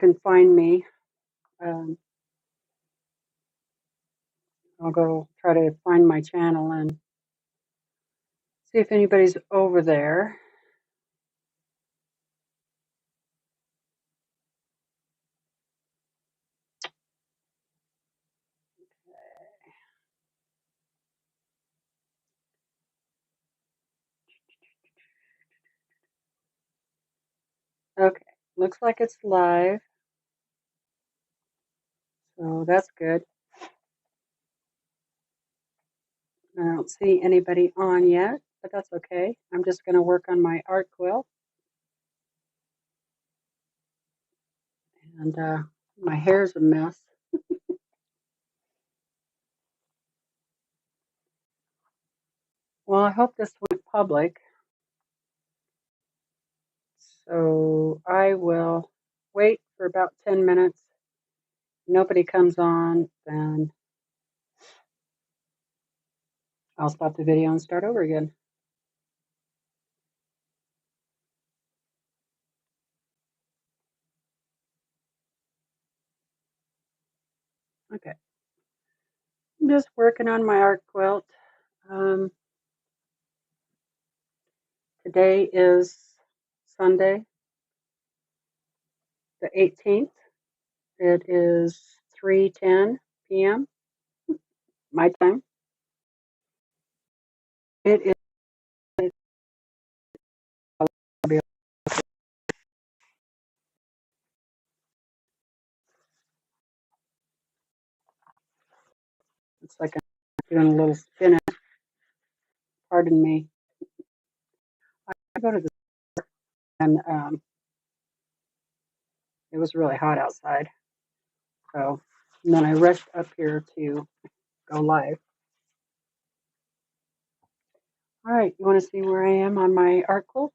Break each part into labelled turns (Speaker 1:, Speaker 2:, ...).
Speaker 1: can find me. I'll go try to find my channel and see if anybody's over there. Okay, looks like it's live, so that's good. I don't see anybody on yet, but that's okay. I'm just going to work on my art quilt. And my hair's a mess. Well, I hope this went public. So I will wait for about 10 minutes. Nobody comes on, then I'll stop the video and start over again. Okay. I'm just working on my art quilt. Today is Sunday, the 18th. It is 3:10 p.m. my time. It is. It's like I'm doing a little spin. Pardon me. I go to the and it was really hot outside. So, and then I rushed up here to go live. All right, you want to see where I am on my art quilt?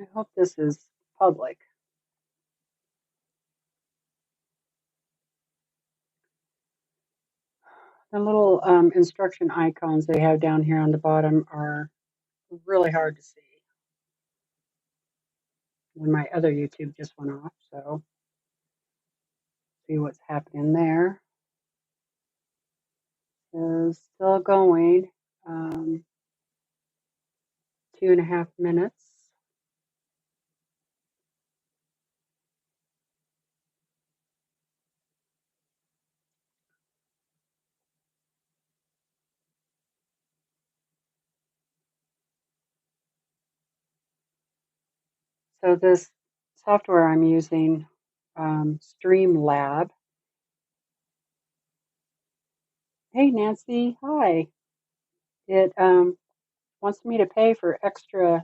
Speaker 1: I hope this is public. The little instruction icons they have down here on the bottom are really hard to see. And my other YouTube just went off, so see what's happening there. It's still going. 2.5 minutes. So this software I'm using, Streamlab. Hey Nancy, hi. It wants me to pay for extras,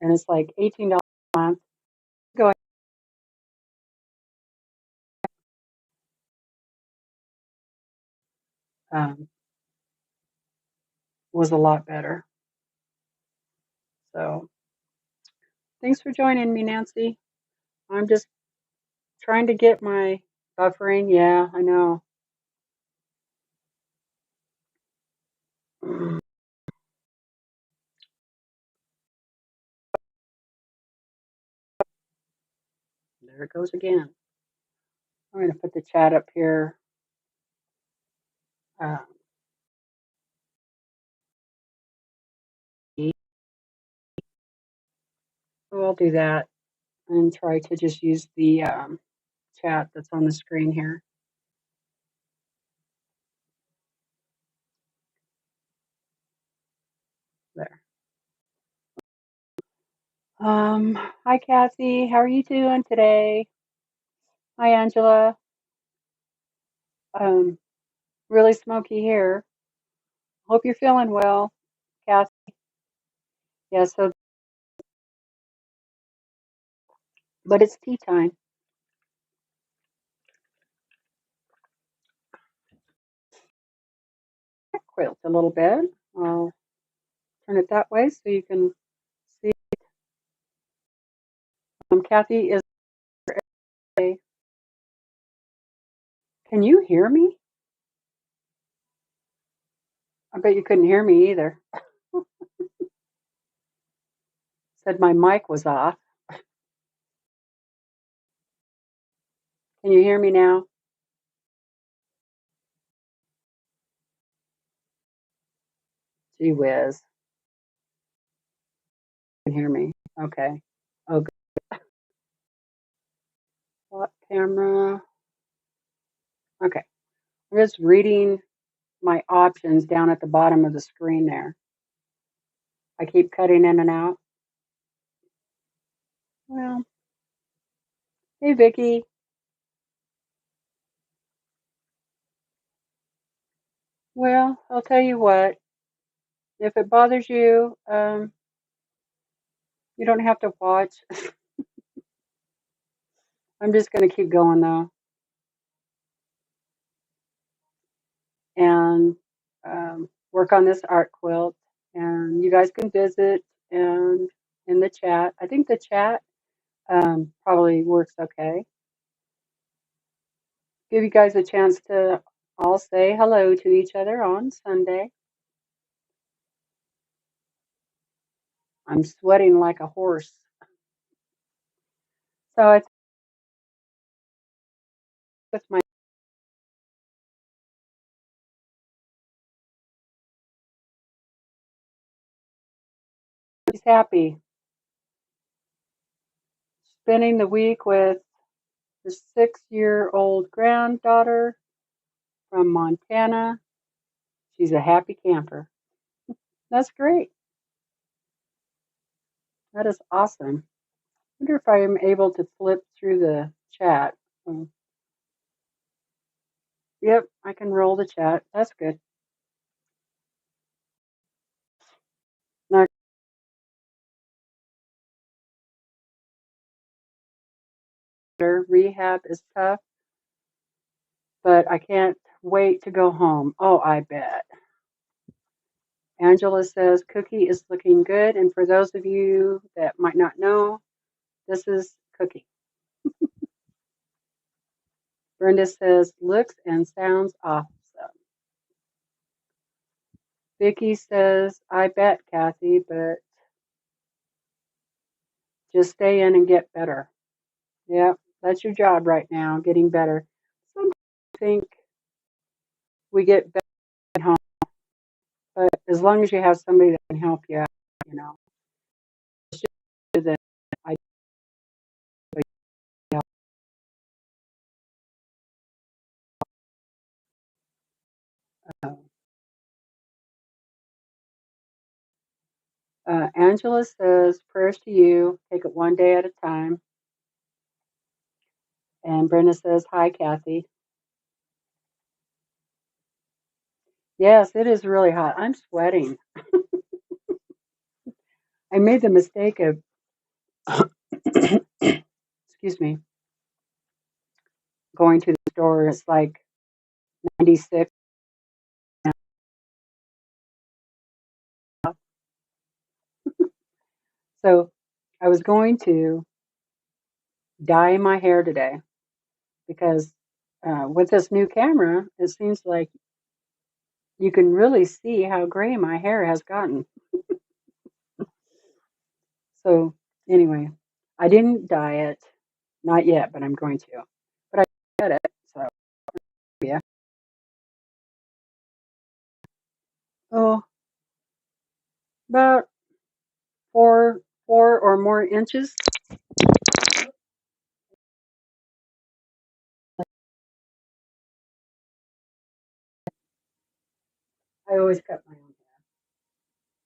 Speaker 1: and it's like $18 a month. Go was a lot better. So thanks for joining me, Nancy. I'm just trying to get my buffering. Yeah, I know. There it goes again. I'm going to put the chat up here. So I'll do that and try to just use the chat that's on the screen here. There. Hi Kathy, how are you doing today? Hi Angela. Really smoky here. Hope you're feeling well, Kathy. Yeah, so but it's tea time. Quilt a little bit. I'll turn it that way so you can see. Kathy is. Can you hear me? I bet you couldn't hear me either. Said my mic was off. Can you hear me now? Gee whiz. You can hear me. Okay. Oh, good. What camera? Okay. I'm just reading my options down at the bottom of the screen there. I keep cutting in and out. Well, hey, Vicky. Well, I'll tell you what. If it bothers you, you don't have to watch. I'm just going to keep going though, and work on this art quilt. And you guys can visit and in the chat. I think the chat probably works okay. Give you guys a chance to all say hello to each other on Sunday. I'm sweating like a horse. So it's with my he's happy. Spending the week with his 6-year-old granddaughter from Montana. She's a happy camper. That's great. That is awesome. I wonder if I am able to flip through the chat. Yep, I can roll the chat. That's good. Now, rehab is tough, but I can't wait to go home. Oh, I bet. Angela says Cookie is looking good. And for those of you that might not know, this is Cookie. Brenda says looks and sounds awesome. Vicky says, I bet, Kathy, but just stay in and get better. Yep, that's your job right now, getting better. Sometimes I think we get better at home, but as long as you have somebody that can help you out, you know. It's just that I Angela says, prayers to you. Take it one day at a time. And Brenda says, hi, Kathy. Yes, it is really hot. I'm sweating. I made the mistake of, excuse me, going to the store. It's like 96. So I was going to dye my hair today because with this new camera, it seems like you can really see how gray my hair has gotten. So anyway, I didn't dye it, not yet, but I'm going to. But I get it, so yeah. Oh, about four or more inches. I always cut my own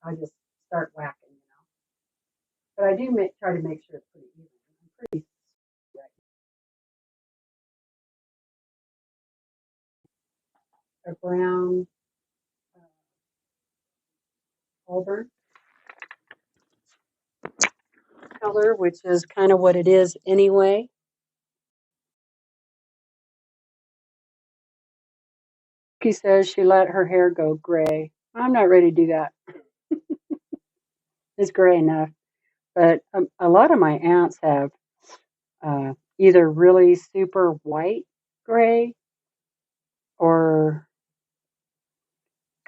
Speaker 1: hair. I just start whacking, you know. But I do try to make sure it's pretty even. I'm pretty right. A brown auburn color, which is kind of what it is anyway. She says she let her hair go gray. I'm not ready to do that. It's gray enough. But a lot of my aunts have either really super white gray or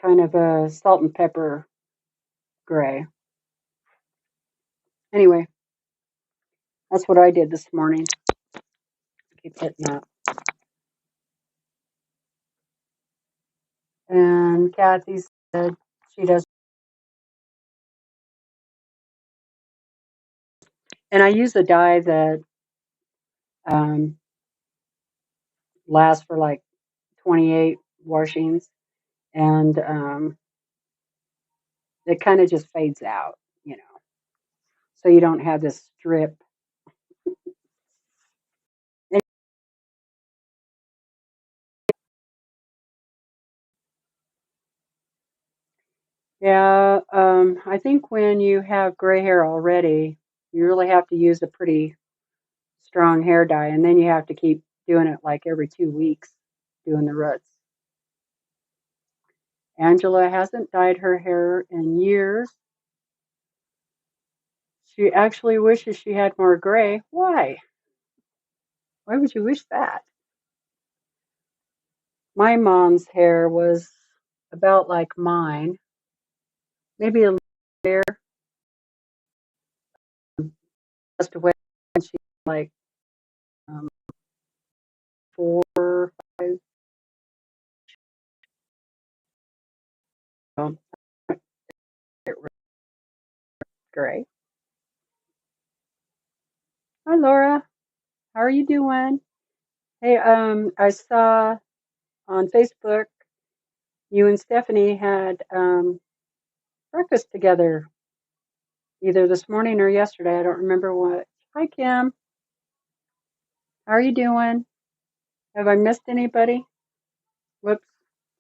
Speaker 1: kind of a salt and pepper gray. Anyway, that's what I did this morning. Keep hitting up. And Kathy said she does. And I use a dye that lasts for like 28 washings. And it kind of just fades out, you know. So you don't have this strip. Yeah, I think when you have gray hair already, you really have to use a pretty strong hair dye, and then you have to keep doing it like every 2 weeks, doing the roots. Angela hasn't dyed her hair in years. She actually wishes she had more gray. Why? Why would you wish that? My mom's hair was about like mine, maybe a little hair. Passed away when she was like 4, 5. So it was gray. Hi, Laura. How are you doing? Hey, I saw on Facebook you and Stephanie had breakfast together either this morning or yesterday. I don't remember what. Hi, Kim. How are you doing? Have I missed anybody? Whoops.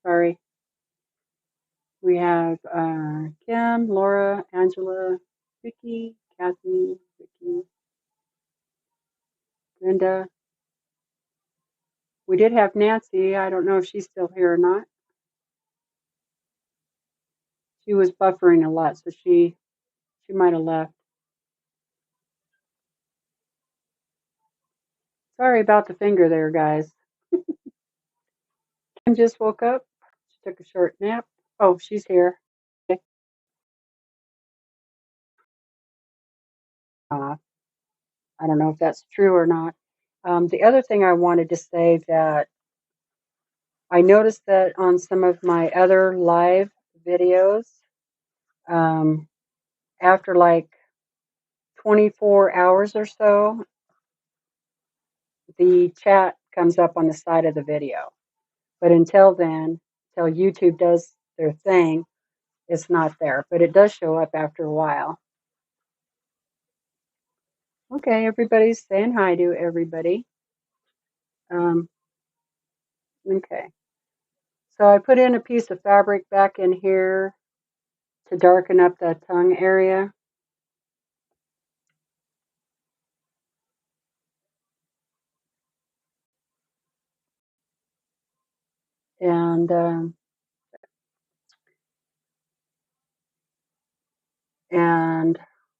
Speaker 1: Sorry. We have Kim, Laura, Angela, Vicky, Kathy, Vicky, Linda. We did have Nancy. I don't know if she's still here or not. She was buffering a lot, so she might have left. Sorry about the finger there, guys. Kim just woke up. She took a short nap. Oh, she's here. I don't know if that's true or not. The other thing I wanted to say that I noticed that on some of my other live videos, after like 24 hours or so, the chat comes up on the side of the video. But until then, till YouTube does their thing, it's not there. But it does show up after a while. Okay, everybody's saying hi to everybody. Okay. So I put in a piece of fabric back in here to darken up the tongue area. And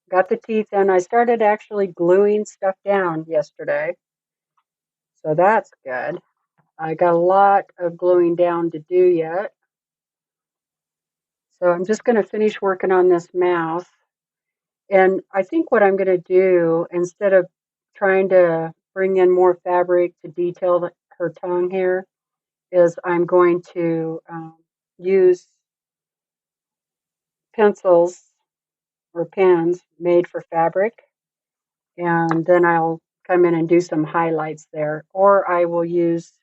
Speaker 1: got the teeth in. I started actually gluing stuff down yesterday. So that's good. I got a lot of gluing down to do yet. So I'm just going to finish working on this mouth. And I think what I'm going to do, instead of trying to bring in more fabric to detail her tongue here, is I'm going to use pencils or pens made for fabric. And then I'll come in and do some highlights there. Or I will use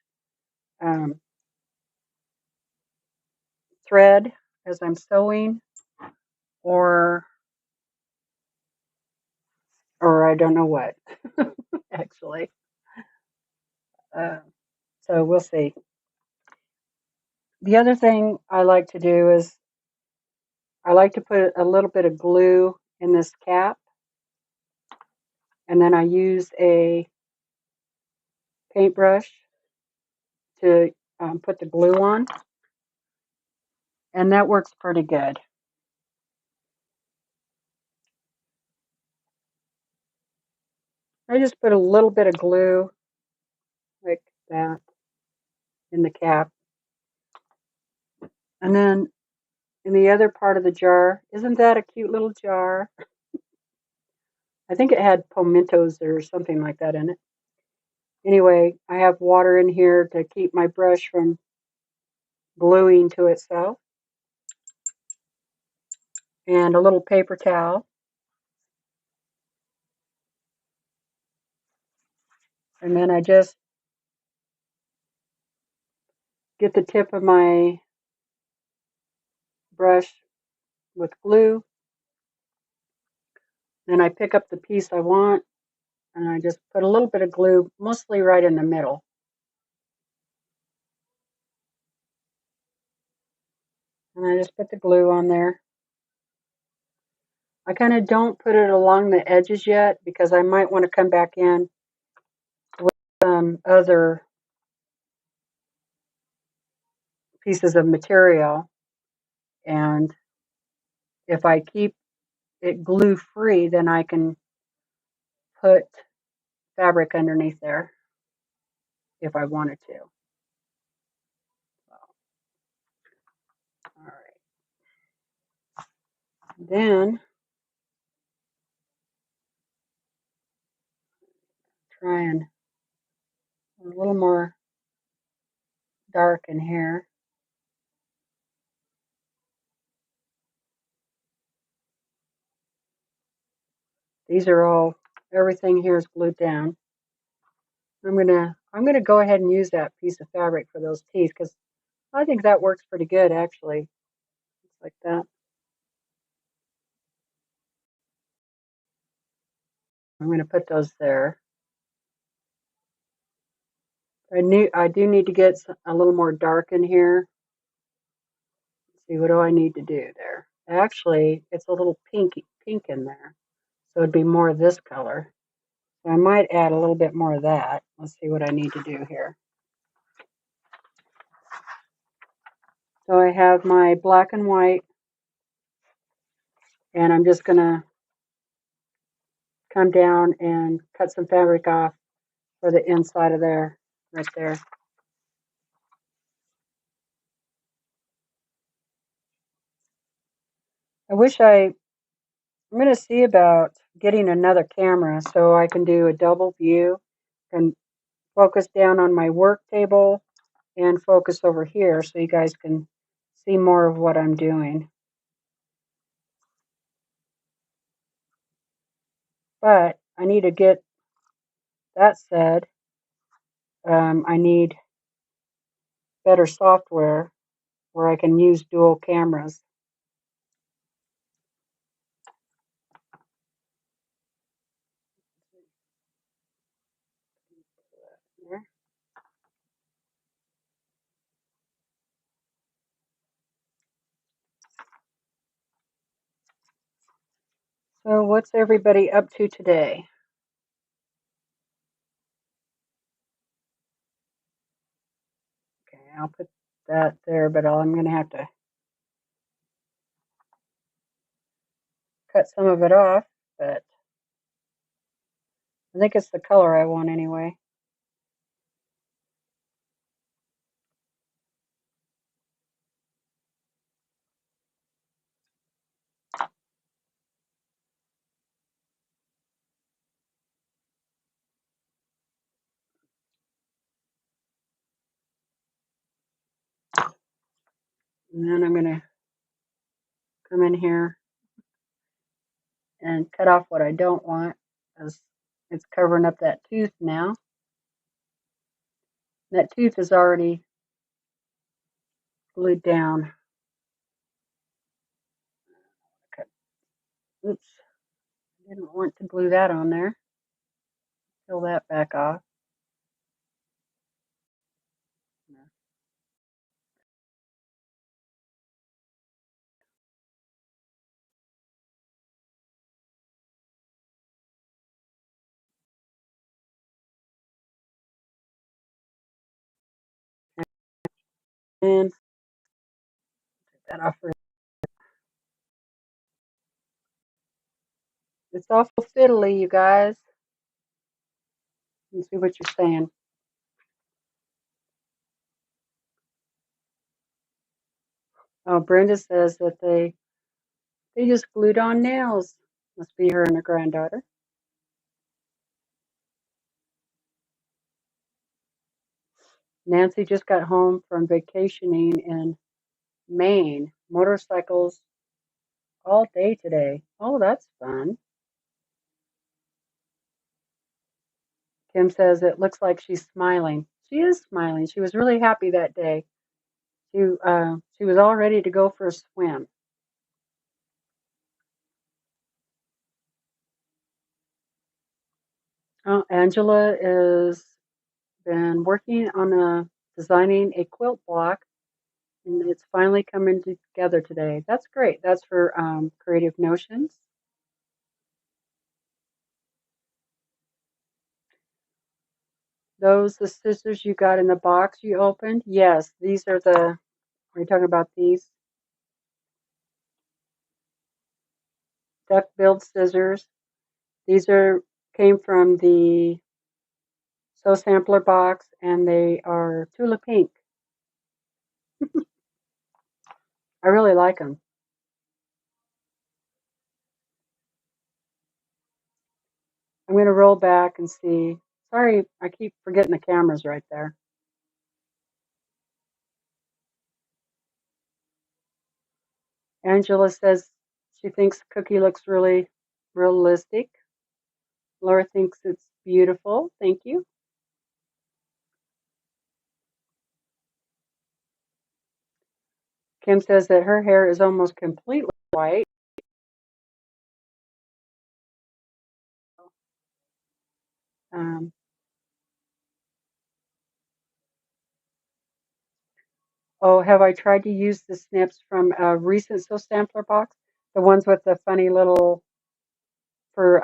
Speaker 1: thread as I'm sewing, or I don't know what, actually. So we'll see. The other thing I like to do is I like to put a little bit of glue in this cap, and then I use a paintbrush to put the glue on, and that works pretty good. I just put a little bit of glue like that in the cap, and then in the other part of the jar. Isn't that a cute little jar? I think it had pimentos or something like that in it. Anyway, I have water in here to keep my brush from gluing to itself, and a little paper towel. And then I just get the tip of my brush with glue. Then I pick up the piece I want, and I just put a little bit of glue, mostly right in the middle. And I just put the glue on there. I kind of don't put it along the edges yet because I might want to come back in with some other pieces of material. And if I keep it glue free, then I can put fabric underneath there if I wanted to. All right. Then try and a little more dark in here. These are all, everything here is glued down. I'm gonna go ahead and use that piece of fabric for those teeth because I think that works pretty good actually. Just like that. I'm gonna put those there. I do need to get a little more dark in here. Let's see, what do I need to do there? Actually, it's a little pink in there, so it'd be more of this color. So I might add a little bit more of that. Let's see what I need to do here. So I have my black and white, and I'm just gonna come down and cut some fabric off for the inside of there, right there. I'm going to see about getting another camera so I can do a double view and focus down on my work table and focus over here so you guys can see more of what I'm doing. But I need to get that said, I need better software where I can use dual cameras. So what's everybody up to today? Okay, I'll put that there, but I'm going to have to cut some of it off, but I think it's the color I want anyway. And then I'm going to come in here and cut off what I don't want because it's covering up that tooth now. That tooth is already glued down. Okay. Oops, I didn't want to glue that on there. Peel that back off. And take that off. It's awful fiddly, you guys. Let's see what you're saying. Oh, Brenda says that they just glued on nails. Must be her and her granddaughter. Nancy just got home from vacationing in Maine. Motorcycles all day today. Oh, that's fun. Kim says it looks like she's smiling. She is smiling. She was really happy that day. She was all ready to go for a swim. Oh, Angela has been working on designing a quilt block, and it's finally coming together today. That's great. That's for Creative Notions. Those the scissors you got in the box you opened? Yes, these are the. Are you talking about these? Duck billed scissors. These came from the Sew Sampler box, and they are Tula Pink. I really like them. I'm going to roll back and see. Sorry, I keep forgetting the camera's right there. Angela says she thinks Cookie looks really realistic. Laura thinks it's beautiful. Thank you. Kim says that her hair is almost completely white. Um, oh, have I tried to use the snips from a recent Sew Sampler box? The ones with the funny little for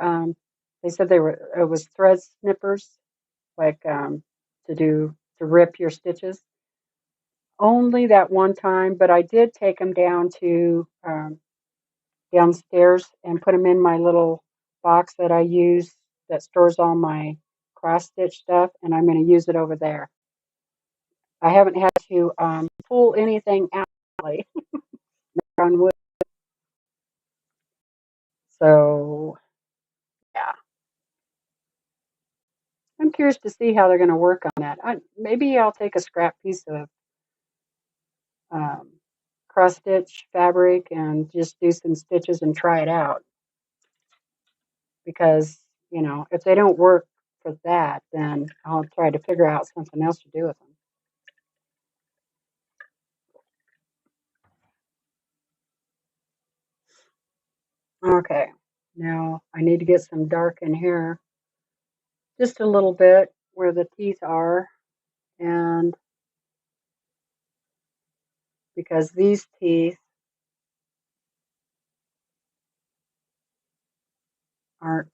Speaker 1: they said it was thread snippers, like to rip your stitches. Only that one time, but I did take them down to downstairs and put them in my little box that I use that stores all my cross stitch stuff, and I'm going to use it over there. I haven't had to pull anything out lately on wood, so yeah, I'm curious to see how they're going to work on that. Maybe I'll take a scrap piece of um, cross stitch fabric and just do some stitches and try it out, because if they don't work for that, then I'll try to figure out something else to do with them. Okay, now I need to get some dark in here, just a little bit where the teeth are, and because these teeth aren't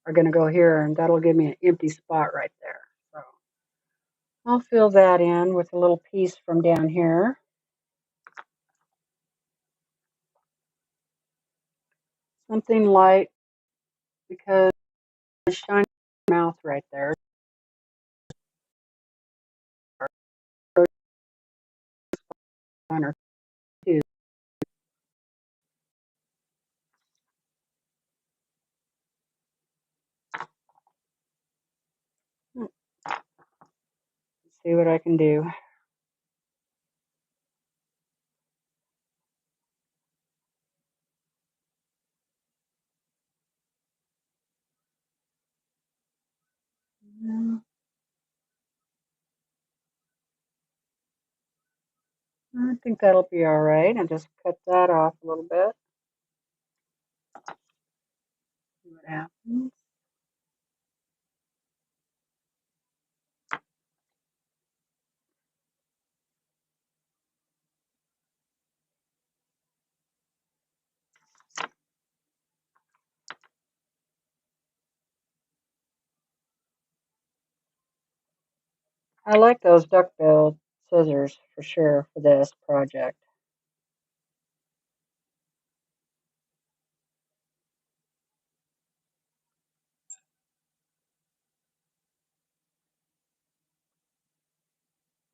Speaker 1: are going to go here, and that'll give me an empty spot right there. So I'll fill that in with a little piece from down here, something light, because it's shiny mouth right there. One or two. Let's see what I can do. I think that'll be all right. I'll just cut that off a little bit. See what happens. I like those duck-billed scissors for sure for this project.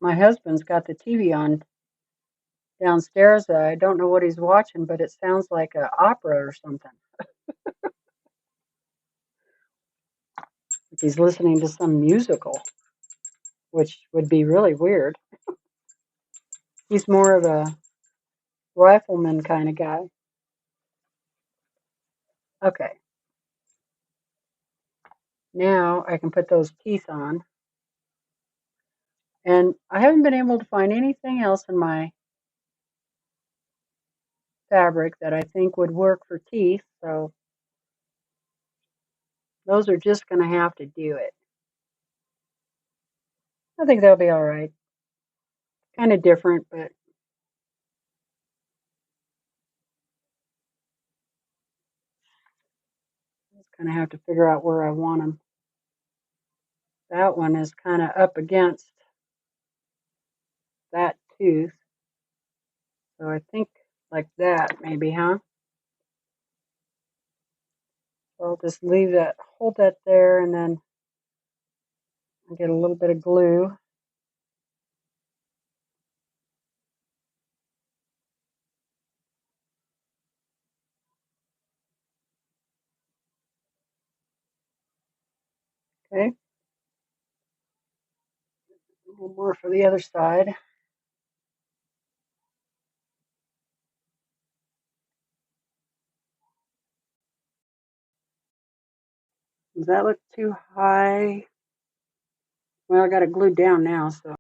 Speaker 1: My husband's got the TV on downstairs. I don't know what he's watching, but it sounds like an opera or something. Like he's listening to some musical, which would be really weird. He's more of a rifleman kind of guy. Okay, now I can put those teeth on. And I haven't been able to find anything else in my fabric that I think would work for teeth, so those are just going to have to do it. I think they'll be all right. Kind of different, but just going to have to figure out where I want them. That one is kind of up against that tooth. So I think like that maybe, huh? So I'll just leave that, hold that there, and then I'll get a little bit of glue. Okay. A little more for the other side. Does that look too high? Well, I got it glued down now, so.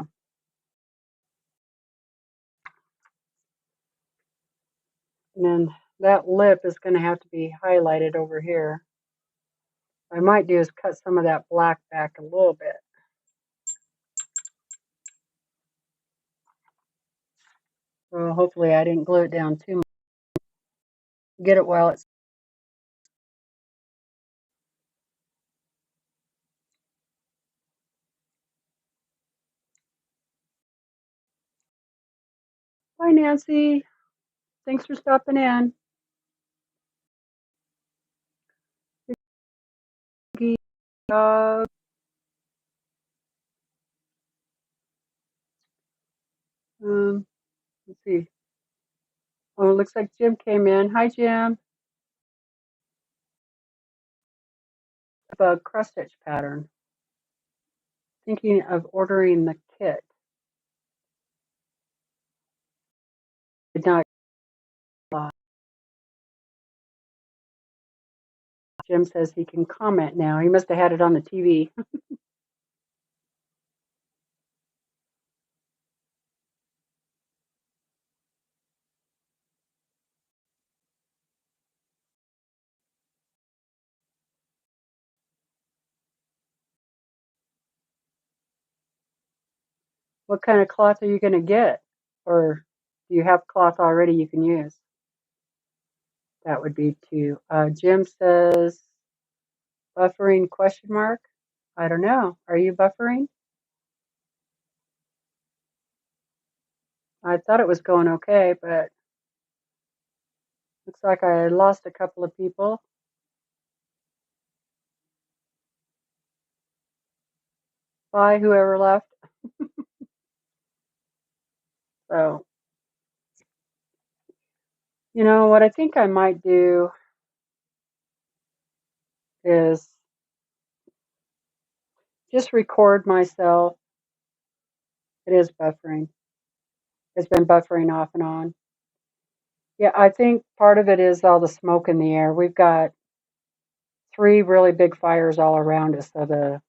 Speaker 1: And then that lip is going to have to be highlighted over here. What I might do is cut some of that black back a little bit. So hopefully I didn't glue it down too much. Get it while it's. Hi, Nancy. Thanks for stopping in. Dog. Let's see. Oh, it looks like Jim came in. Hi, Jim. A cross stitch pattern. Thinking of ordering the kit. Did not. Jim says he can comment now. He must have had it on the TV. What kind of cloth are you going to get? Or do you have cloth already you can use? That would be two. Jim says, buffering question mark? I don't know. Are you buffering? I thought it was going okay, but looks like I lost a couple of people. Bye, whoever left. So, you know, what I think I might do is just record myself. It is buffering. It's been buffering off and on. Yeah, I think part of it is all the smoke in the air. We've got 3 really big fires all around us. So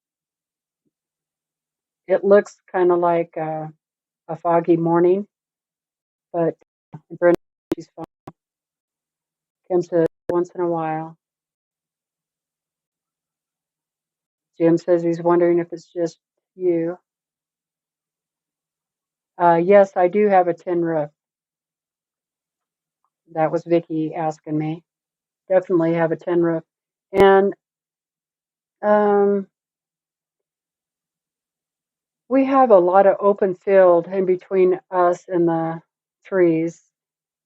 Speaker 1: it looks kind of like a foggy morning, but Brenda, she's fine. Kim says once in a while. Jim says he's wondering if it's just you. Yes, I do have a tin roof. That was Vicky asking me. Definitely have a tin roof. And we have a lot of open field in between us and the trees.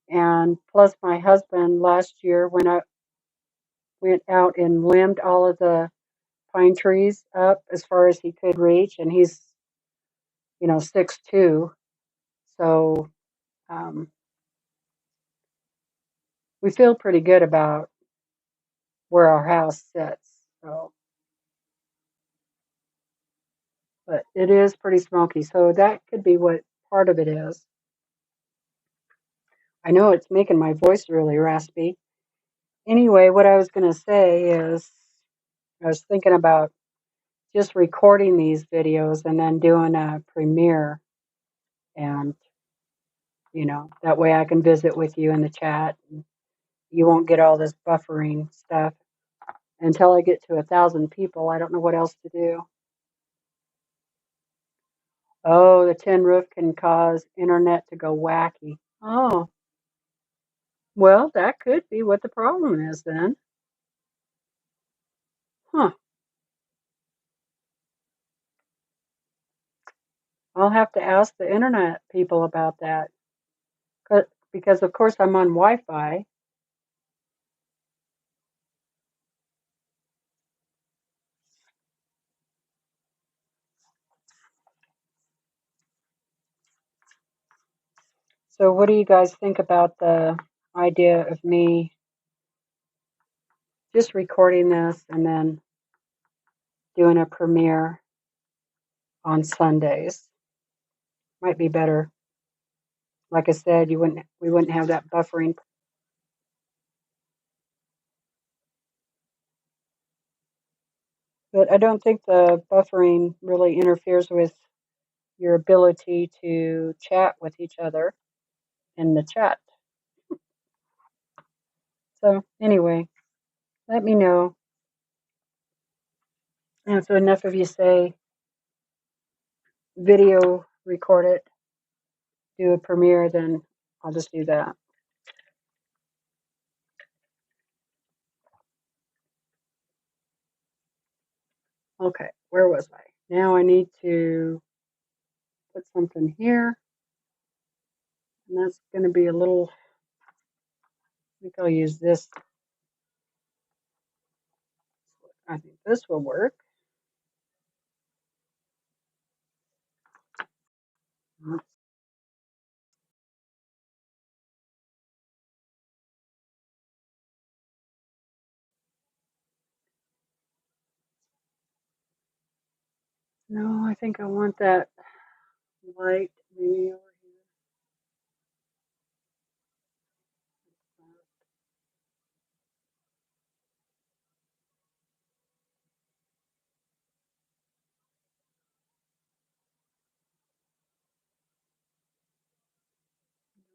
Speaker 1: And plus my husband last year went out and limbed all of the pine trees up as far as he could reach, and he's 6'2", so we feel pretty good about where our house sits. So, but it is pretty smoky, so that could be what part of it is. I know it's making my voice really raspy. Anyway, what I was going to say is I was thinking about just recording these videos and then doing a premiere, and that way I can visit with you in the chat. And you won't get all this buffering stuff until I get to 1,000 people. I don't know what else to do. Oh, the tin roof can cause internet to go wacky. Oh, well, that could be what the problem is then. Huh. I'll have to ask the internet people about that. Because of course I'm on Wi-Fi. So what do you guys think about the idea of me just recording this and then doing a premiere on Sundays? Might be better. Like I said, we wouldn't have that buffering. But I don't think the buffering really interferes with your ability to chat with each other in the chat. So anyway, let me know. And so enough of you say video record it, do a premiere, then I'll just do that. Okay, where was I? Now I need to put something here. And that's going to be a little, I think I'll use this. I think this will work. No, I think I want that light maybe over here.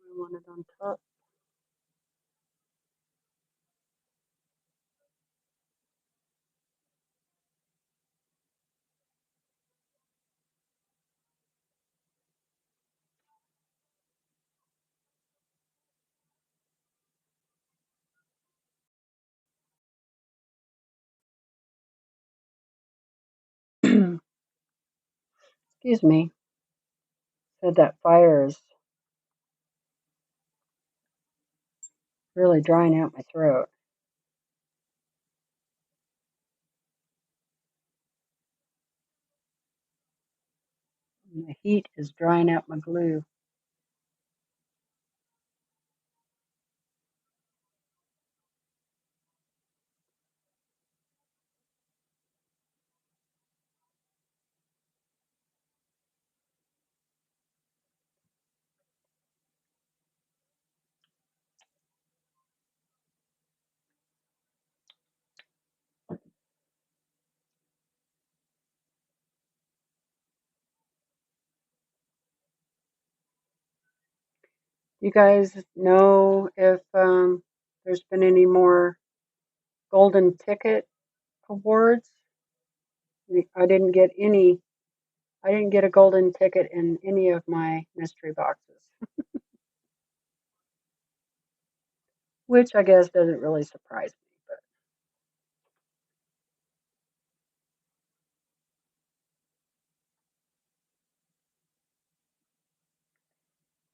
Speaker 1: I want it on top. Excuse me. Said that fire is really drying out my throat. And the heat is drying out my glue. You guys know if there's been any more golden ticket awards? I didn't get any. I didn't get a golden ticket in any of my mystery boxes, which I guess doesn't really surprise me.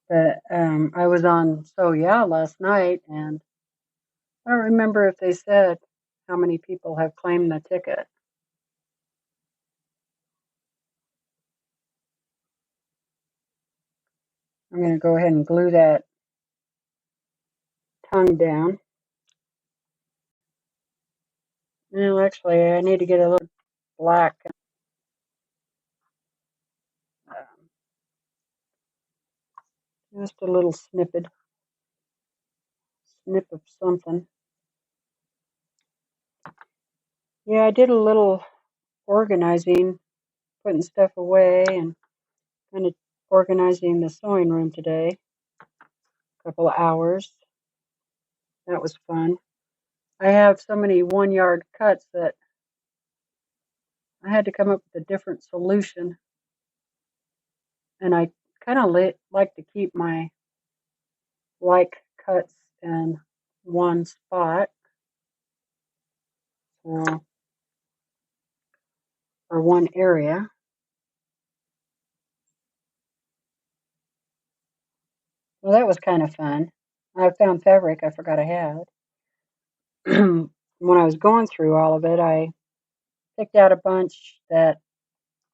Speaker 1: But I was on So Yeah last night, and I don't remember if they said how many people have claimed the ticket. I'm going to go ahead and glue that tongue down. No, actually, I need to get a little black. Just a little snip of something. Yeah, I did a little organizing, putting stuff away and kind of organizing the sewing room today. A couple of hours. That was fun. I have so many 1-yard cuts that I had to come up with a different solution. And I kind of like to keep my cuts in one spot. Or one area. Well, that was kind of fun. I found fabric I forgot I had. When I was going through all of it, I picked out a bunch that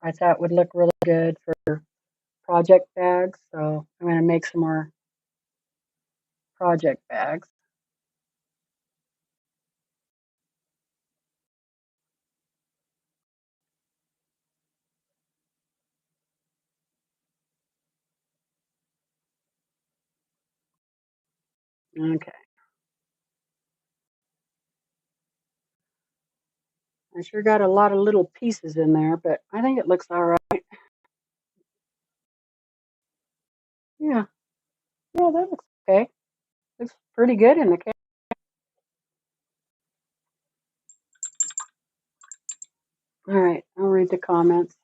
Speaker 1: I thought would look really good for project bags. So I'm going to make some more project bags. Okay. I sure got a lot of little pieces in there, but I think it looks all right. Yeah. Yeah, that looks okay. Looks pretty good in the case. All right, I'll read the comments.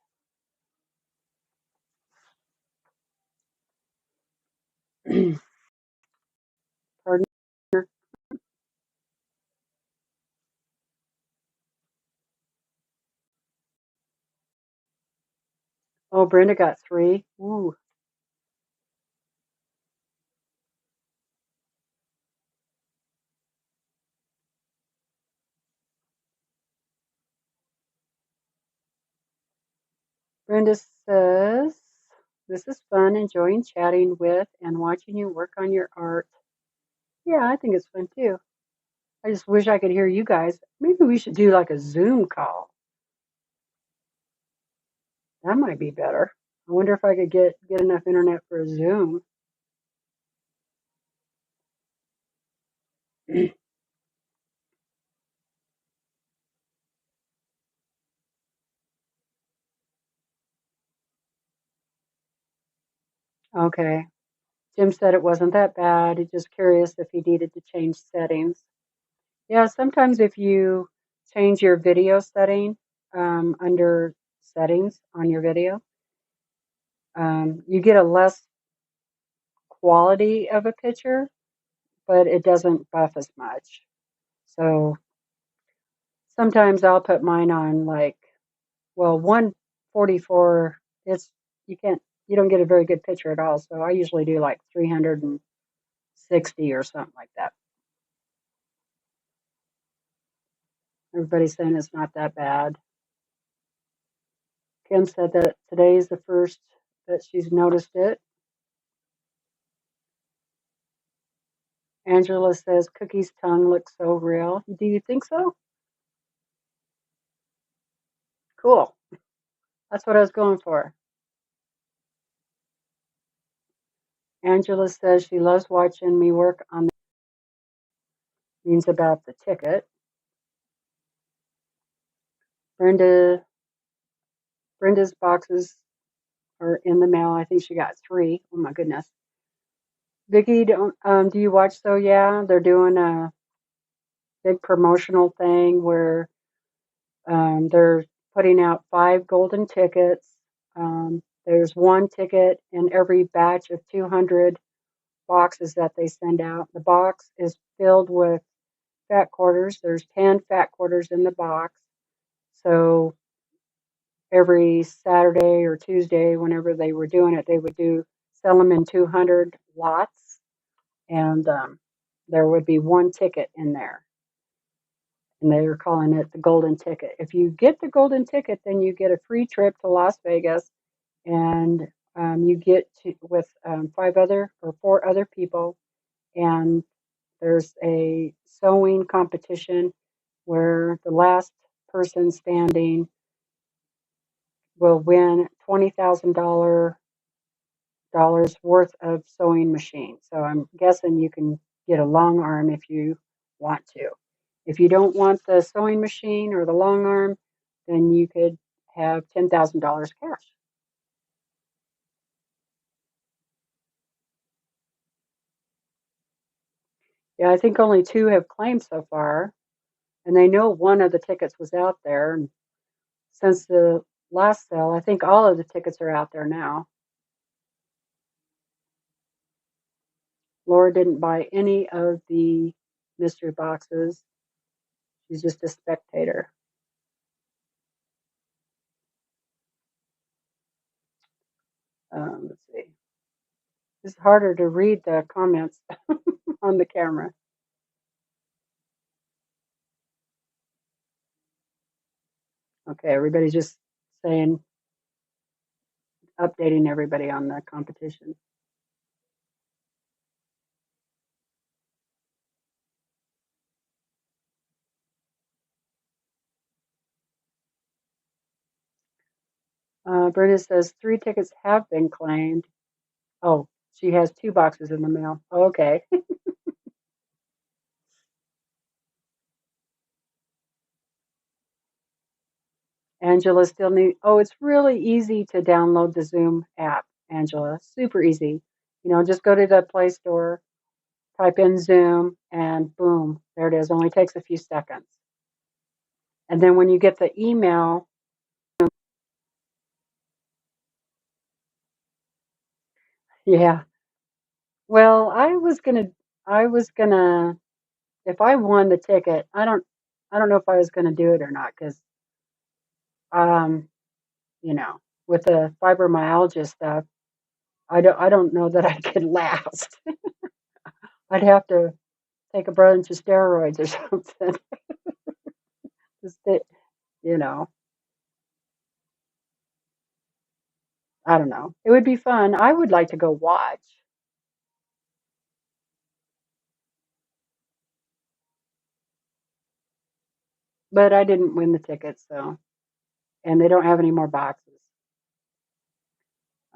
Speaker 1: Pardon. Oh, Brenda got 3. Ooh. Brenda says, this is fun, enjoying chatting with and watching you work on your art. Yeah, I think it's fun too. I just wish I could hear you guys. Maybe we should do like a Zoom call. That might be better. I wonder if I could get enough internet for a Zoom. Okay. Jim said it wasn't that bad. He's just curious if he needed to change settings. Yeah, sometimes if you change your video setting under settings on your video, you get a less quality of a picture, but it doesn't buff as much. So sometimes I'll put mine on 144. You don't get a very good picture at all. So I usually do like 360 or something like that. Everybody's saying it's not that bad. Kim said that today is the first that she's noticed it. Angela says Cookie's tongue looks so real. Do you think so? Cool. That's what I was going for. Angela says she loves watching me work on the means about the ticket. Brenda's boxes are in the mail. I think she got 3. Oh my goodness. Vicki, do you watch? So yeah, they're doing a big promotional thing where they're putting out 5 golden tickets. There's 1 ticket in every batch of 200 boxes that they send out. The box is filled with fat quarters. There's 10 fat quarters in the box. So every Saturday or Tuesday, whenever they were doing it, they would sell them in 200 lots, and there would be 1 ticket in there. And they were calling it the golden ticket. If you get the golden ticket, then you get a free trip to Las Vegas and You get to with 4 other people, and there's a sewing competition where the last person standing will win $20,000 worth of sewing machine. So I'm guessing you can get a long arm if you want to. If you don't want the sewing machine or the long arm, then you could have $10,000 cash. Yeah, I think only 2 have claimed so far, and they know one of the tickets was out there. And since the last sale, I think all of the tickets are out there now. Laura didn't buy any of the mystery boxes. She's just a spectator. Let's see. It's harder to read the comments on the camera. Okay, everybody's just saying, updating everybody on the competition. Brenda says 3 tickets have been claimed. Oh, she has 2 boxes in the mail. Okay. Angela still need. Oh, it's really easy to download the Zoom app, Angela. Super easy. Just go to the Play Store, type in Zoom, and boom, there it is. Only takes a few seconds. And then when you get the email, yeah. Well, I was gonna, if I won the ticket, I don't know if I was gonna do it or not, because, um, you know, with the fibromyalgia stuff, I don't know that I could last. I'd have to take a bunch of steroids or something. Just you know, I don't know. It would be fun. I would like to go watch, but I didn't win the ticket, so, and they don't have any more boxes.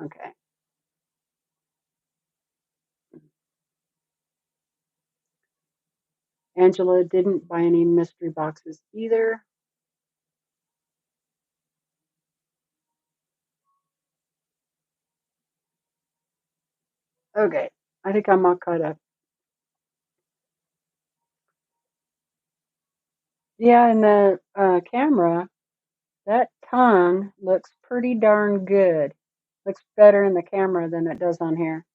Speaker 1: Okay. Angela didn't buy any mystery boxes either. Okay. I think I'm all caught up. Yeah, in the camera, that tongue looks pretty darn good. Looks better in the camera than it does on here.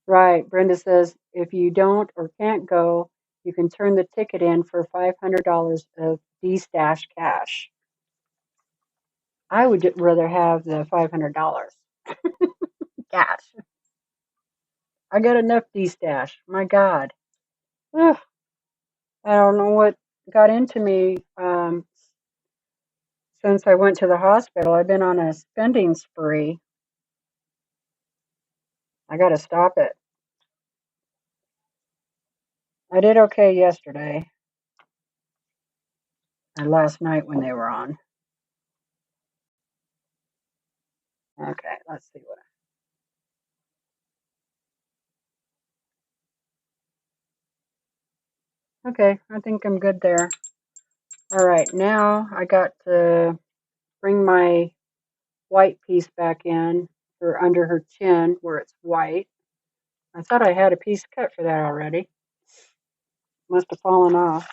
Speaker 1: Right. Brenda says if you don't or can't go, you can turn the ticket in for $500 of D-stash cash. I would rather have the $500 cash. I got enough D-stash. My God. Ugh, I don't know what got into me since I went to the hospital. I've been on a spending spree. I got to stop it. I did okay yesterday and last night when they were on. Okay, let's see what. Okay, I think I'm good there. All right, now I got to bring my white piece back in for under her chin where it's white. I thought I had a piece cut for that already. Must have fallen off.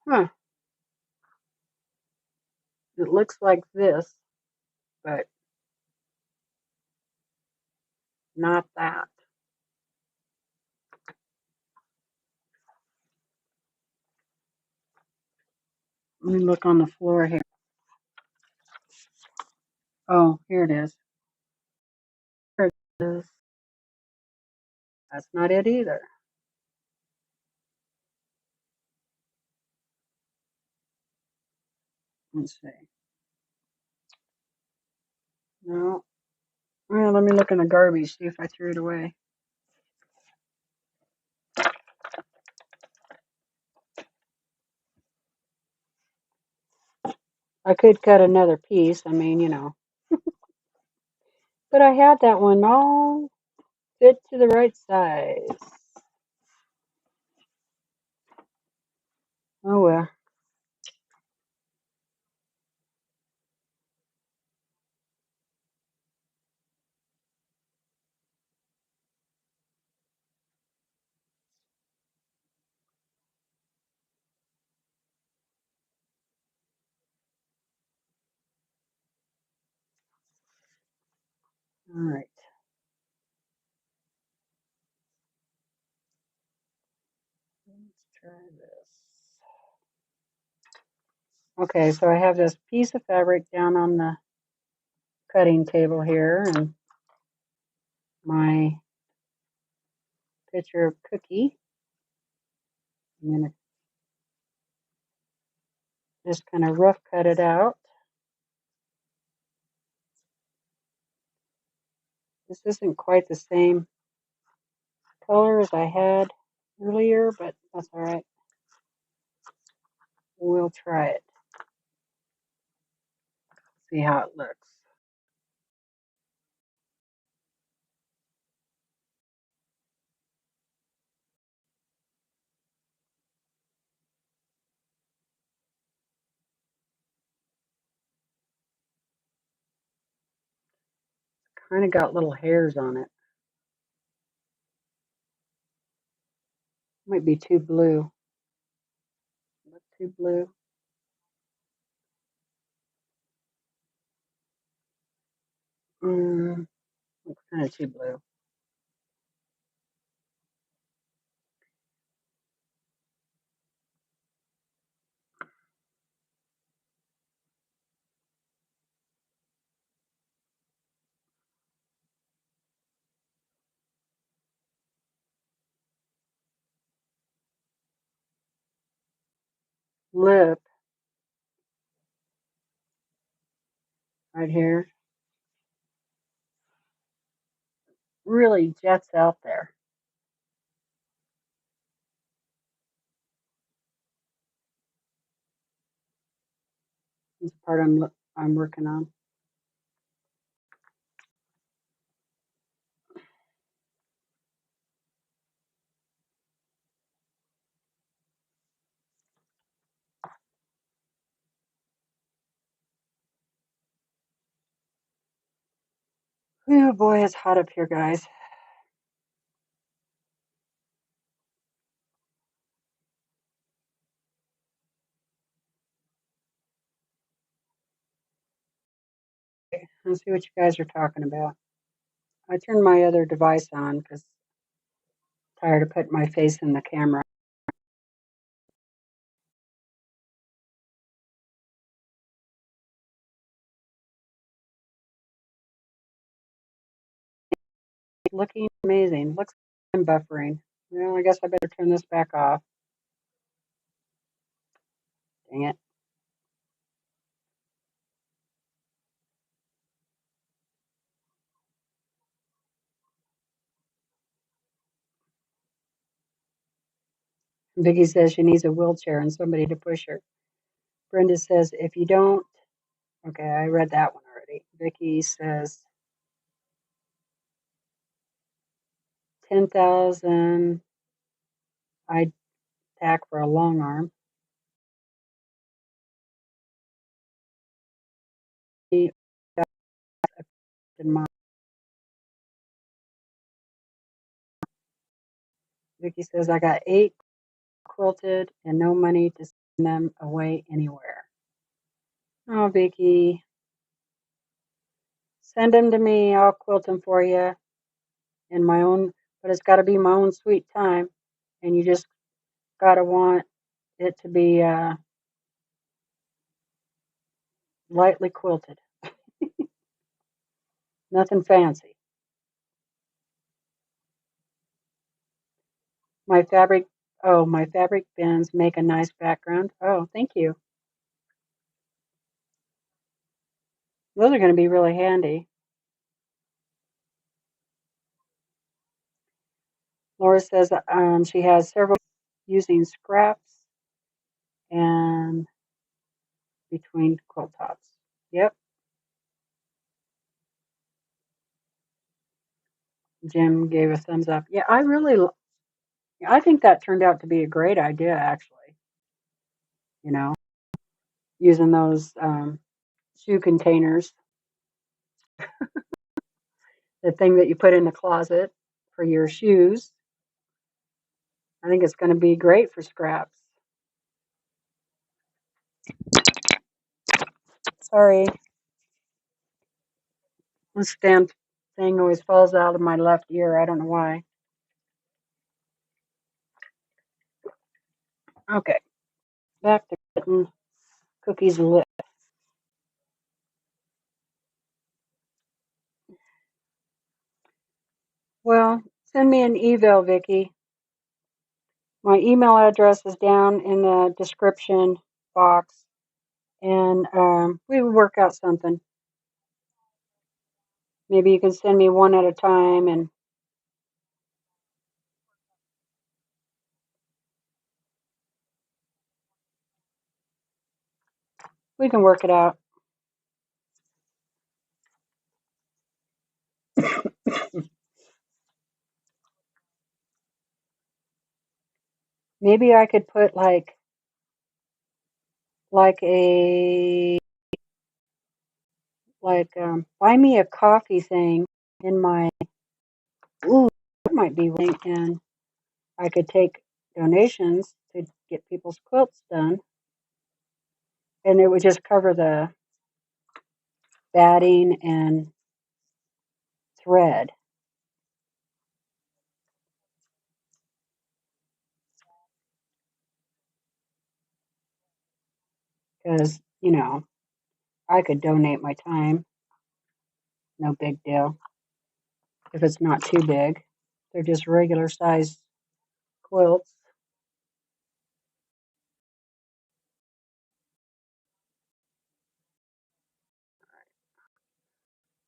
Speaker 1: Huh. It looks like this, but not that. Let me look on the floor here. Oh, here it is. Here it is. That's not it either. Let's see. No. Well, let me look in the garbage, see if I threw it away. I could cut another piece. I mean, you know. But I had that one all fit to the right size. Oh well. All right. Let's try this. Okay, so I have this piece of fabric down on the cutting table here, and my picture of Cookie. I'm going to just kind of rough cut it out. This isn't quite the same color as I had earlier, but that's all right. We'll try it. See how it looks. Kind of got little hairs on it. Might be too blue. Look too blue. Looks kind of too blue. Lip right here really jets out there. This part I'm working on. Oh boy, it's hot up here, guys. Let's see what you guys are talking about. I turned my other device on because I'm tired of putting my face in the camera. Looking amazing. Looks like I'm buffering. Well, I guess I better turn this back off. Dang it. Vicky says she needs a wheelchair and somebody to push her. Brenda says, if you don't, okay, I read that one already. Vicky says, 10,000 I'd tack for a long arm. Vicky says, I got 8 quilted and no money to send them away anywhere. Oh, Vicky, send them to me. I'll quilt them for you in my own, but it's got to be my own sweet time. And you just got to want it to be lightly quilted. Nothing fancy. My fabric, my fabric bins make a nice background. Oh, thank you. Those are going to be really handy. Laura says she has several using scraps and between quilt tops. Yep. Jim gave a thumbs up. Yeah, I think that turned out to be a great idea, actually. You know, using those shoe containers, the thing that you put in the closet for your shoes. I think it's going to be great for scraps. Sorry, this damn thing always falls out of my left ear. I don't know why. Okay, back to getting cookies lit. Well, send me an email, Vicki. My email address is down in the description box, and we will work out something. Maybe you can send me one at a time, and we can work it out. Maybe I could put like a buy me a coffee thing in my that might be linked, and I could take donations to get people's quilts done, and it would just cover the batting and thread, because I could donate my time, no big deal, if it's not too big. They're just regular sized quilts.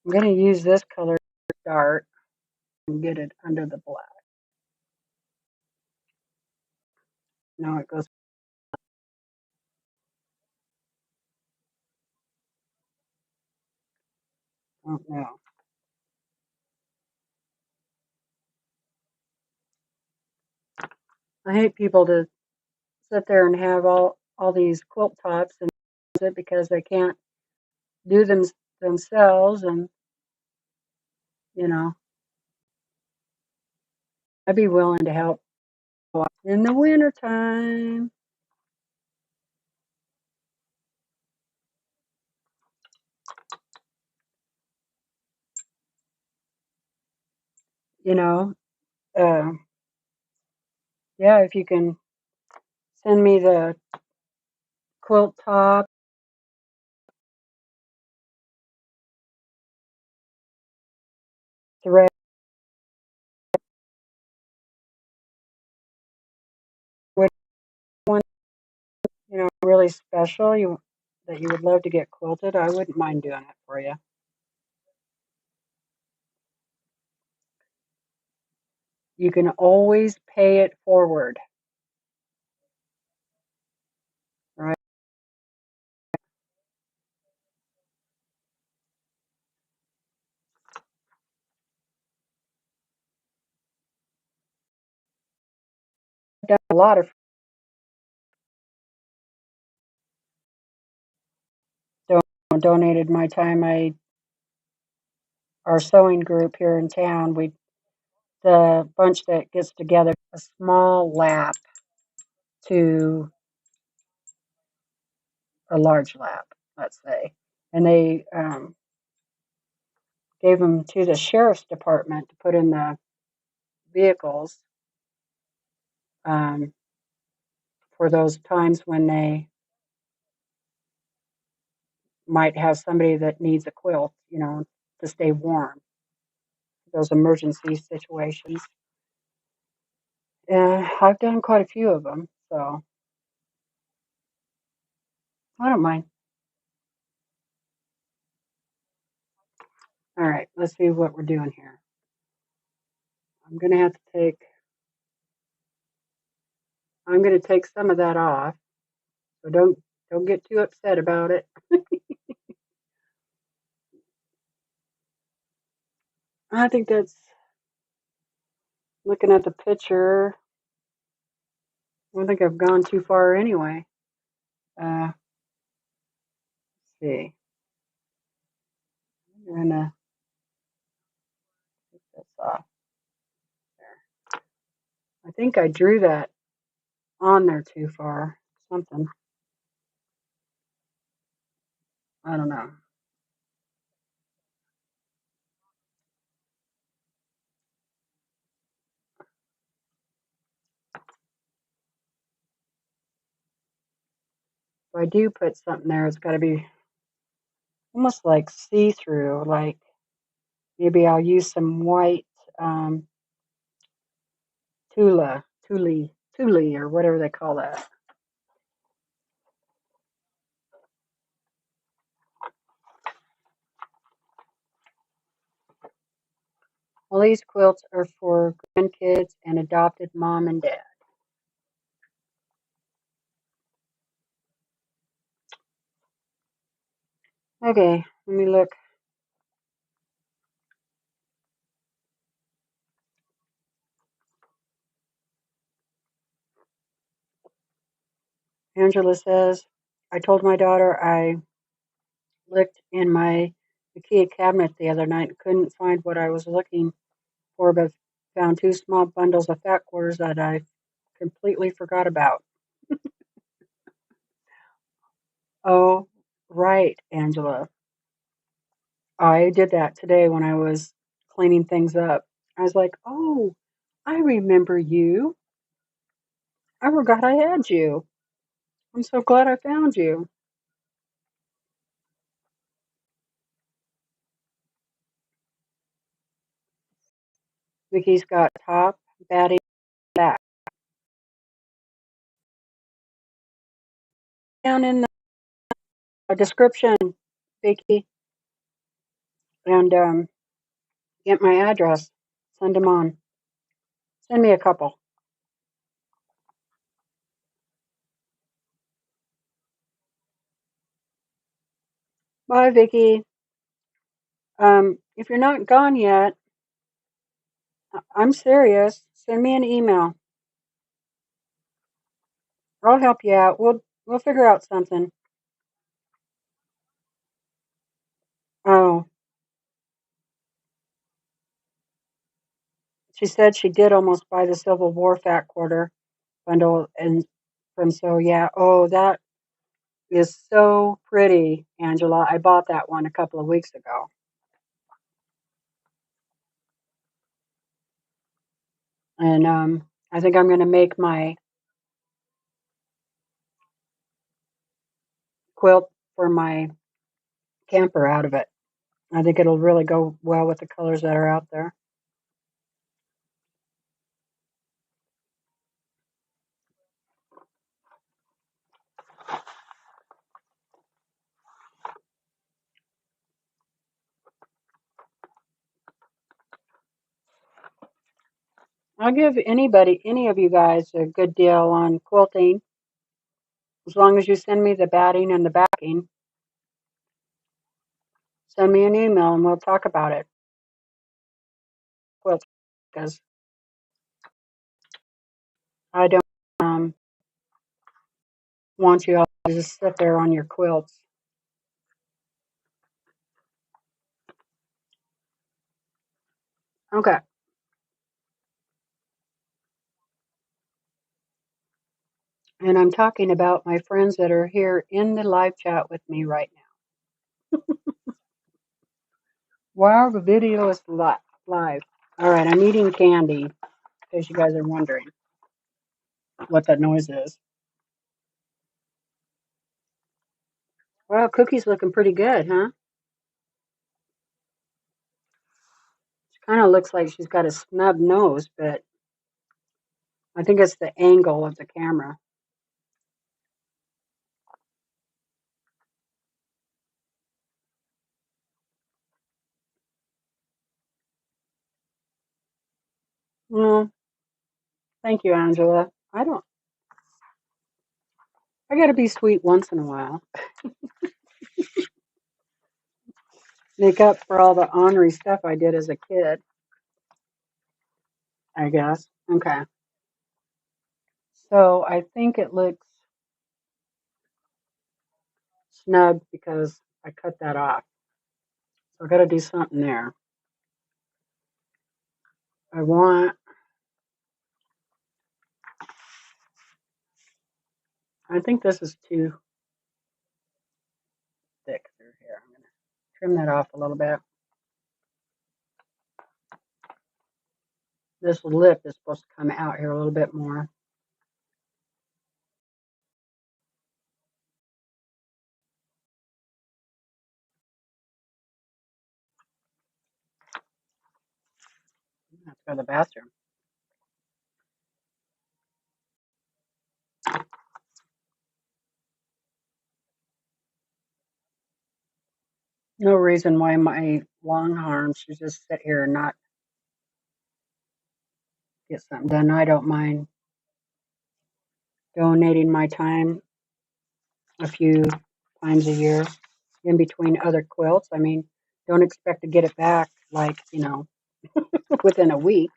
Speaker 1: I'm going to use this color dart and get it under the black. No, it goes. Oh no. I hate people to sit there and have all these quilt tops and it because they can't do them themselves, and I'd be willing to help in the winter time. You know, uh, yeah, if you can send me the quilt top, thread, which one, really special that you would love to get quilted, I wouldn't mind doing it for you. You can always pay it forward, right? I've done a lot of donated my time. Our sewing group here in town, the bunch that gets together, a small lap to a large lap, let's say, and they gave them to the sheriff's department to put in the vehicles um, for those times when they might have somebody that needs a quilt, to stay warm. Those emergency situations. I've done quite a few of them, so I don't mind. All right, let's see what we're doing here. I'm going to have to take some of that off. So don't get too upset about it. I think that's, looking at the picture, I don't think I've gone too far anyway. Let's see. I'm going to take this off there. I think I drew that on there too far. Something. I don't know. If I do put something there, it's got to be almost like see-through. Like maybe I'll use some white um, tule, or whatever they call that. All these quilts are for grandkids and adopted mom and dad. Okay, let me look. Angela says, I told my daughter I looked in my IKEA cabinet the other night and couldn't find what I was looking for, but found two small bundles of fat quarters that I completely forgot about. Oh, right, Angela. I did that today when I was cleaning things up. I was like, oh, I remember you. I forgot I had you. I'm so glad I found you. Vicky's got top, batting, back. Down in the description, Vicky, and get my address. Send them on. Send me a couple. Bye, Vicky. If you're not gone yet, I'm serious. Send me an email. I'll help you out. We'll figure out something. Oh, she said she did almost buy the Civil War fat quarter bundle, and from so yeah. Oh, that is so pretty, Angela. I bought that one a couple of weeks ago, and I think I'm going to make my quilt for my camper out of it. I think it'll really go well with the colors that are out there. I'll give any of you guys, a good deal on quilting, as long as you send me the batting and the backing. Send me an email and we'll talk about it. Quilt, because I don't want you all to just sit there on your quilts. Okay. And I'm talking about my friends that are here in the live chat with me right now. Wow, the video is live. All right, I'm eating candy, in case you guys are wondering what that noise is. Well, Cookie's looking pretty good, huh? She kind of looks like she's got a snub nose, but I think it's the angle of the camera. Well, thank you, Angela. I gotta be sweet once in a while. Make up for all the ornery stuff I did as a kid, I guess. Okay. So I think it looks snug because I cut that off. So I gotta do something there. I want, I think this is too thick through here. I'm gonna trim that off a little bit. This lip is supposed to come out here a little bit more. Let's go to the bathroom. No reason why my Longarm should just sit here and not get something done. I don't mind donating my time a few times a year in between other quilts. I mean, don't expect to get it back like, within a week.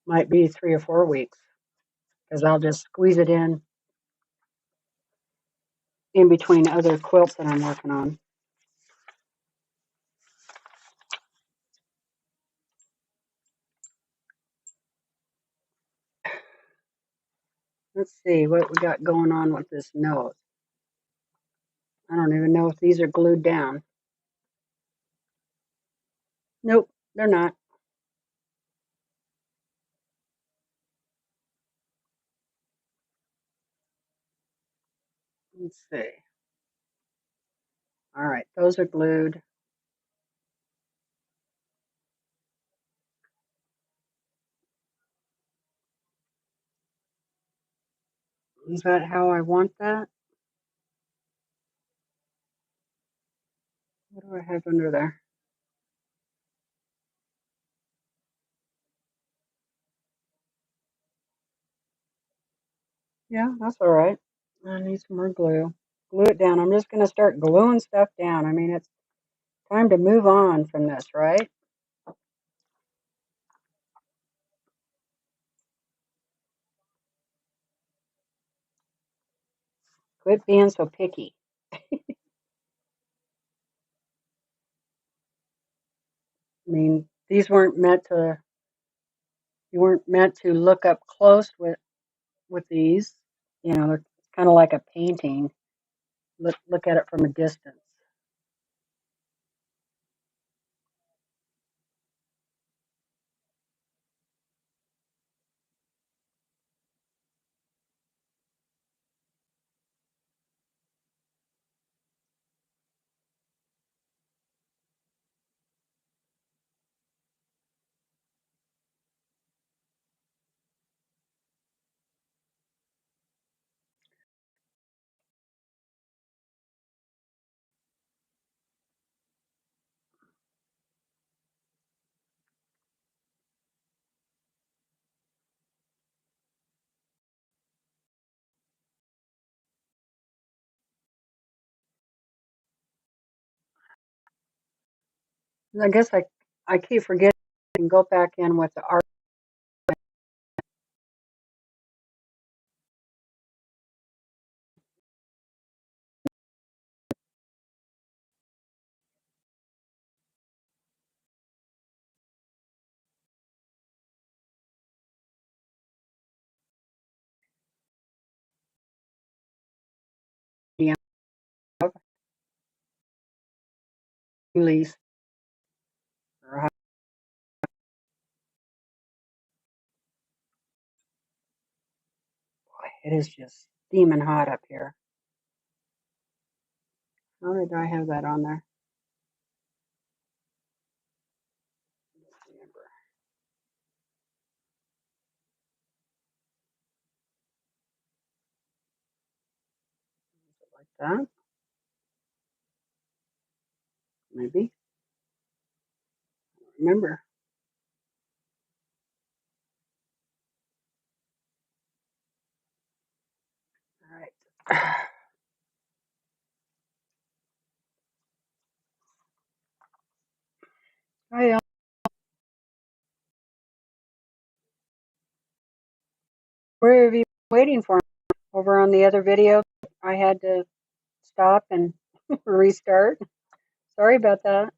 Speaker 1: Might be 3 or 4 weeks because I'll just squeeze it in between other quilts that I'm working on. Let's see what we got going on with this nose. I don't even know if these are glued down. Nope, they're not. Let's see. All right, those are glued. Is that how I want that? What do I have under there? Yeah, that's all right. I need some more glue. Glue it down. I'm just going to start gluing stuff down. I mean, it's time to move on from this, right? Quit being so picky. I mean, these weren't meant to, you weren't meant to look up close with these. They're kind of like a painting. Look at it from a distance. I guess I keep forgetting and go back in with the art. Release. It is just steaming hot up here. How did I have that on there? Remember. Like that. Maybe. Remember. Hi, where have you been waiting for? Over on the other video, I had to stop and restart. Sorry about that.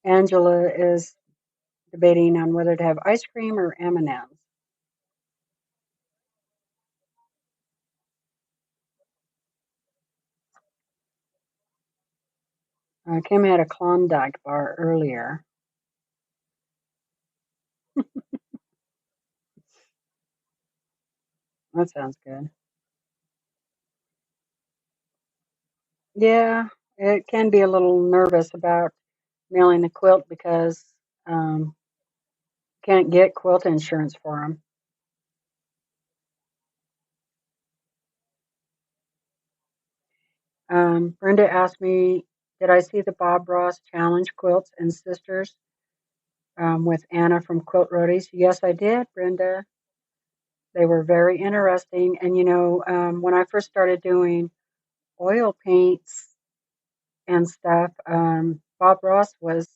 Speaker 1: Angela is debating on whether to have ice cream or M&Ms. Kim had a Klondike bar earlier. That sounds good. Yeah, it can be a little nervous about mailing the quilt because um, can't get quilt insurance for them. Brenda asked me, did I see the Bob Ross Challenge quilts and sisters with Anna from Quilt Roadies? Yes, I did, Brenda. They were very interesting. And when I first started doing oil paints and stuff, Bob Ross was,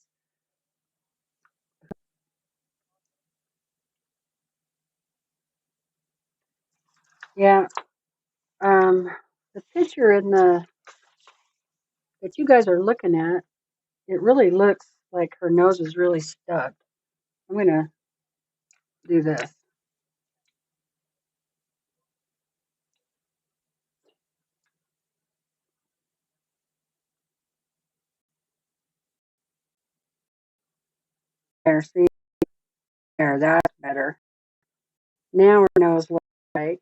Speaker 1: yeah, the picture in the that you guys are looking at, it really looks like her nose is really stubbed. I'm gonna do this. There, see there, that's better. Now her nose looks right.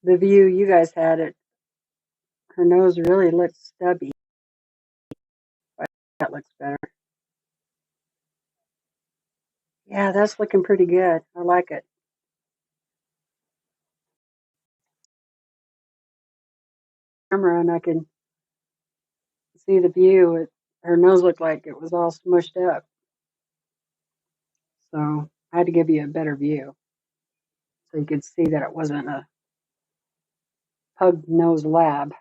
Speaker 1: The view you guys had it, her nose really looks stubby, but that looks better. Yeah, that's looking pretty good. I like it. Camera, and I can see the view. Her nose looked like it was all smushed up. So I had to give you a better view so you could see that it wasn't a pug nose lab.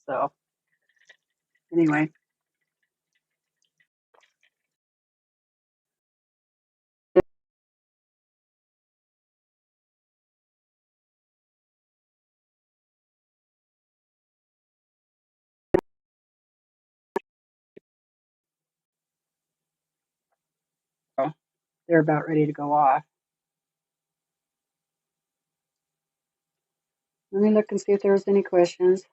Speaker 1: So anyway, so they're about ready to go off. Let me look and see if there was any questions.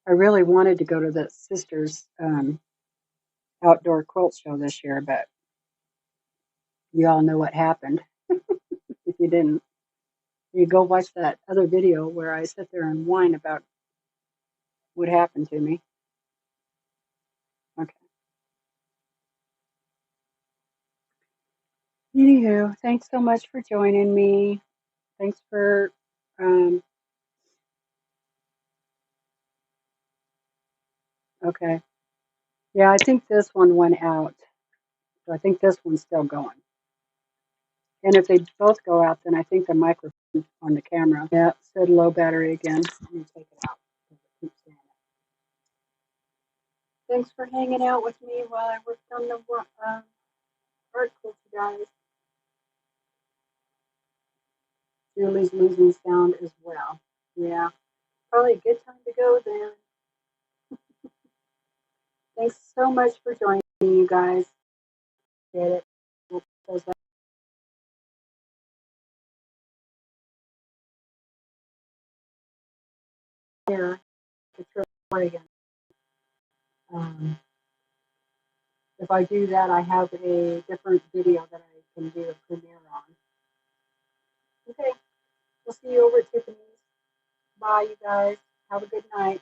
Speaker 1: I really wanted to go to the sisters outdoor quilt show this year, but you all know what happened. If you didn't, you go watch that other video where I sit there and whine about what happened to me. Okay. Anywho, thanks so much for joining me. Thanks for okay. Yeah, I think this one went out. So I think this one's still going. And if they both go out, then I think the microphone on the camera. Yeah, said low battery again. Let me take it out. Thanks for hanging out with me while I worked on the article, you guys. Julie's losing sound as well. Yeah, probably a good time to go then. Thanks so much for joining me, you guys. Get it. We'll close that here. It's really again. Um, if I do that, I have a different video that I can do a premiere on. Okay, we'll see you over at Tiffany's. Bye, you guys. Have a good night.